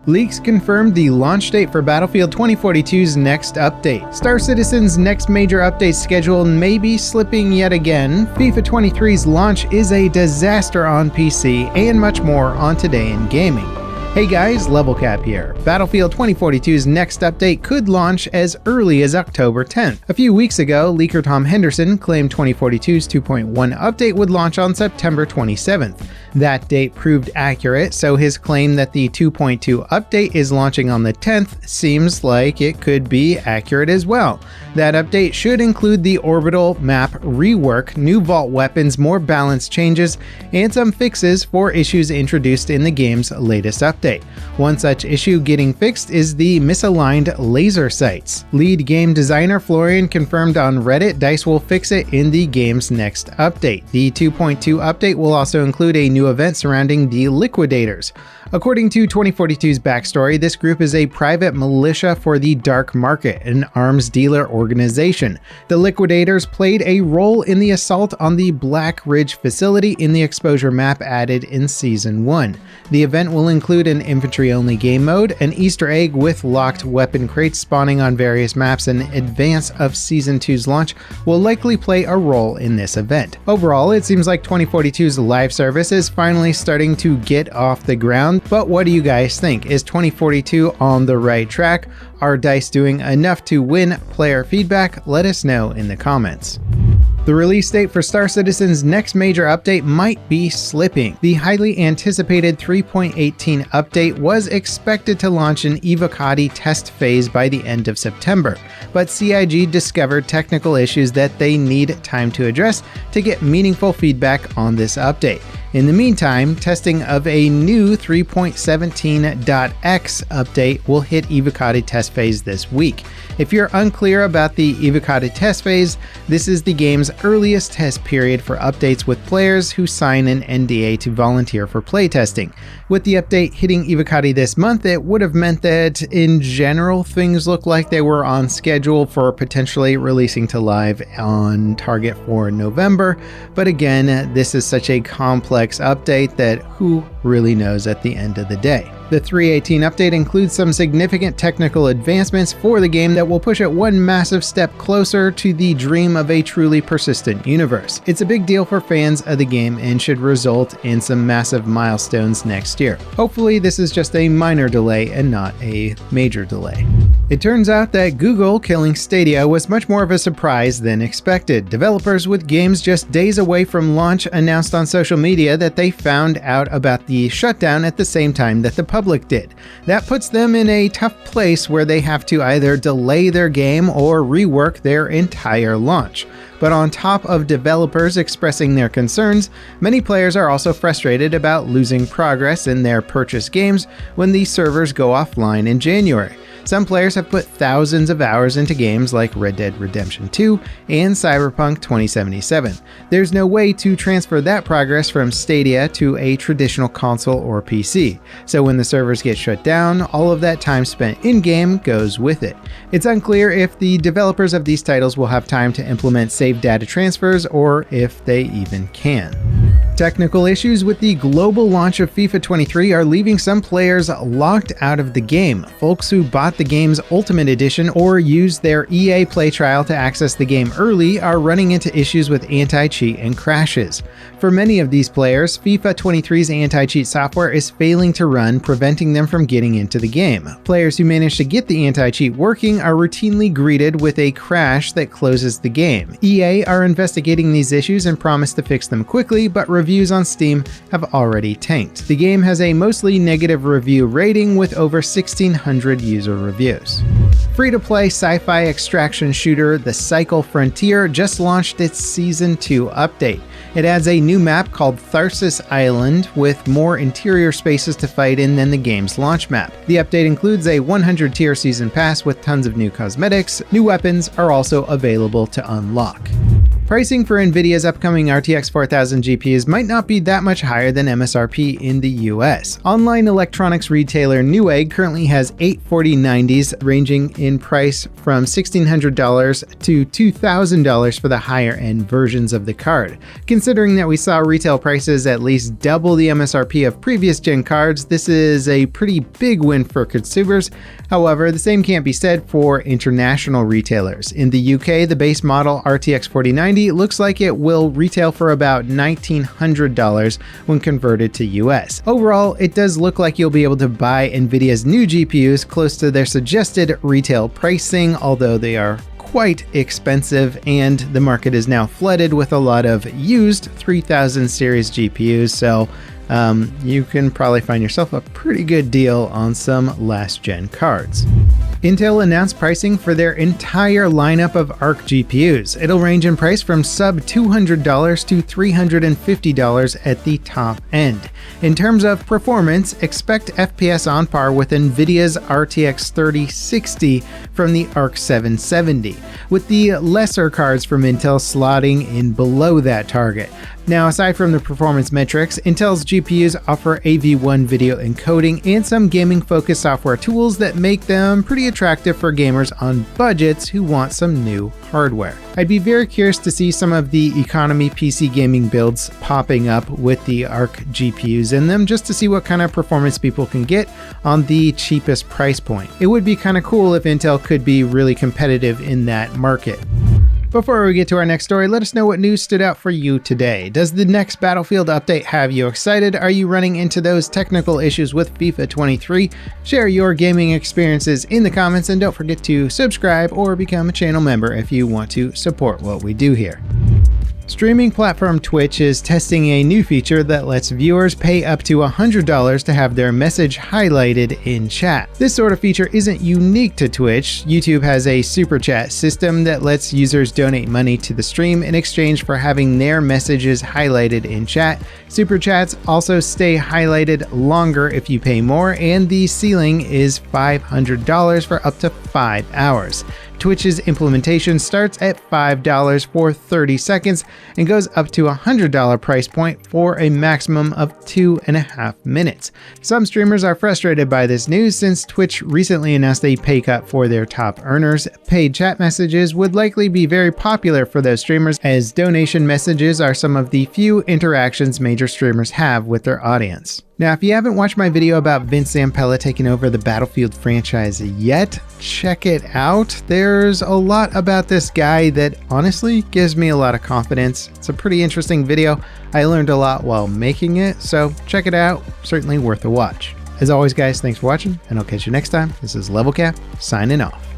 Leaks confirmed the launch date for Battlefield 2042's next update. Star Citizen's next major update schedule may be slipping yet again. FIFA 23's launch is a disaster on PC, and much more on Today in Gaming. Hey guys, Level Cap here. Battlefield 2042's next update could launch as early as October 10th. A few weeks ago, leaker Tom Henderson claimed 2042's 2.1 update would launch on September 27th. That date proved accurate, so his claim that the 2.2 update is launching on the 10th seems like it could be accurate as well. That update should include the orbital map rework, new vault weapons, more balance changes, and some fixes for issues introduced in the game's latest update. One such issue getting fixed is the misaligned laser sights. Lead game designer Florian confirmed on Reddit DICE will fix it in the game's next update. The 2.2 update will also include a new event surrounding the Liquidators. According to 2042's backstory, this group is a private militia for the Dark Market, an arms dealer organization. The Liquidators played a role in the assault on the Black Ridge facility in the exposure map added in Season 1. The event will include an infantry-only game mode, an Easter egg with locked weapon crates spawning on various maps, and advance of Season 2's launch will likely play a role in this event. Overall, it seems like 2042's live service is finally starting to get off the ground. But what do you guys think? Is 2042 on the right track? Are DICE doing enough to win player feedback? Let us know in the comments. The release date for Star Citizen's next major update might be slipping. The highly anticipated 3.18 update was expected to launch an Evocati test phase by the end of September, but CIG discovered technical issues that they need time to address to get meaningful feedback on this update. In the meantime, testing of a new 3.17.x update will hit Evocati test phase this week. If you're unclear about the Evocati test phase, this is the game's earliest test period for updates with players who sign an NDA to volunteer for playtesting. With the update hitting Evocati this month, it would have meant that in general things look like they were on schedule for potentially releasing to live on target for November, but again, this is such a complex update that who really knows at the end of the day. The 3.18 update includes some significant technical advancements for the game that will push it one massive step closer to the dream of a truly persistent universe. It's a big deal for fans of the game and should result in some massive milestones next year. Hopefully this is just a minor delay and not a major delay. It turns out that Google killing Stadia was much more of a surprise than expected. Developers with games just days away from launch announced on social media that they found out about the shutdown at the same time that the public did. That puts them in a tough place where they have to either delay their game or rework their entire launch. But on top of developers expressing their concerns, many players are also frustrated about losing progress in their purchased games when these servers go offline in January. Some players have put thousands of hours into games like Red Dead Redemption 2 and Cyberpunk 2077. There's no way to transfer that progress from Stadia to a traditional console or PC. So when the servers get shut down, all of that time spent in-game goes with it. It's unclear if the developers of these titles will have time to implement save data transfers or if they even can. Technical issues with the global launch of FIFA 23 are leaving some players locked out of the game. Folks who bought the game's Ultimate Edition or used their EA Play trial to access the game early are running into issues with anti-cheat and crashes. For many of these players, FIFA 23's anti-cheat software is failing to run, preventing them from getting into the game. Players who manage to get the anti-cheat working are routinely greeted with a crash that closes the game. EA are investigating these issues and promise to fix them quickly, but reviews on Steam have already tanked. The game has a mostly negative review rating with over 1,600 user reviews. Free-to-play sci-fi extraction shooter The Cycle Frontier just launched its Season 2 update. It adds a new map called Tharsis Island with more interior spaces to fight in than the game's launch map. The update includes a 100-tier season pass with tons of new cosmetics. New weapons are also available to unlock. Pricing for Nvidia's upcoming RTX 4000 GPUs might not be that much higher than MSRP in the US. Online electronics retailer Newegg currently has 8 4090s ranging in price from $1,600 to $2,000 for the higher end versions of the card. Considering that we saw retail prices at least double the MSRP of previous gen cards, this is a pretty big win for consumers. However, the same can't be said for international retailers. In the UK, the base model RTX 4090 looks like it will retail for about $1,900 when converted to US. Overall, it does look like you'll be able to buy Nvidia's new GPUs close to their suggested retail pricing, although they are quite expensive, and the market is now flooded with a lot of used 3000 series GPUs, so you can probably find yourself a pretty good deal on some last gen cards. Intel announced pricing for their entire lineup of Arc GPUs. It'll range in price from sub $200 to $350 at the top end. In terms of performance, expect FPS on par with Nvidia's RTX 3060 from the Arc 770, with the lesser cards from Intel slotting in below that target. Now, aside from the performance metrics, Intel's GPUs offer AV1 video encoding and some gaming-focused software tools that make them pretty attractive for gamers on budgets who want some new hardware. I'd be very curious to see some of the economy PC gaming builds popping up with the Arc GPUs in them, just to see what kind of performance people can get on the cheapest price point. It would be kind of cool if Intel could be really competitive in that market. Before we get to our next story, let us know what news stood out for you today. Does the next Battlefield update have you excited? Are you running into those technical issues with FIFA 23? Share your gaming experiences in the comments, and don't forget to subscribe or become a channel member if you want to support what we do here. Streaming platform Twitch is testing a new feature that lets viewers pay up to $100 to have their message highlighted in chat. This sort of feature isn't unique to Twitch. YouTube has a super chat system that lets users donate money to the stream in exchange for having their messages highlighted in chat. Super chats also stay highlighted longer if you pay more, and the ceiling is $500 for up to 5 hours. Twitch's implementation starts at $5 for 30 seconds and goes up to a $100 price point for a maximum of 2.5 minutes. Some streamers are frustrated by this news since Twitch recently announced a pay cut for their top earners. Paid chat messages would likely be very popular for those streamers, as donation messages are some of the few interactions major streamers have with their audience. Now, if you haven't watched my video about Vince Zampella taking over the Battlefield franchise yet, check it out. There's a lot about this guy that honestly gives me a lot of confidence. It's a pretty interesting video. I learned a lot while making it, so check it out. Certainly worth a watch. As always, guys, thanks for watching, and I'll catch you next time. This is Level Cap, signing off.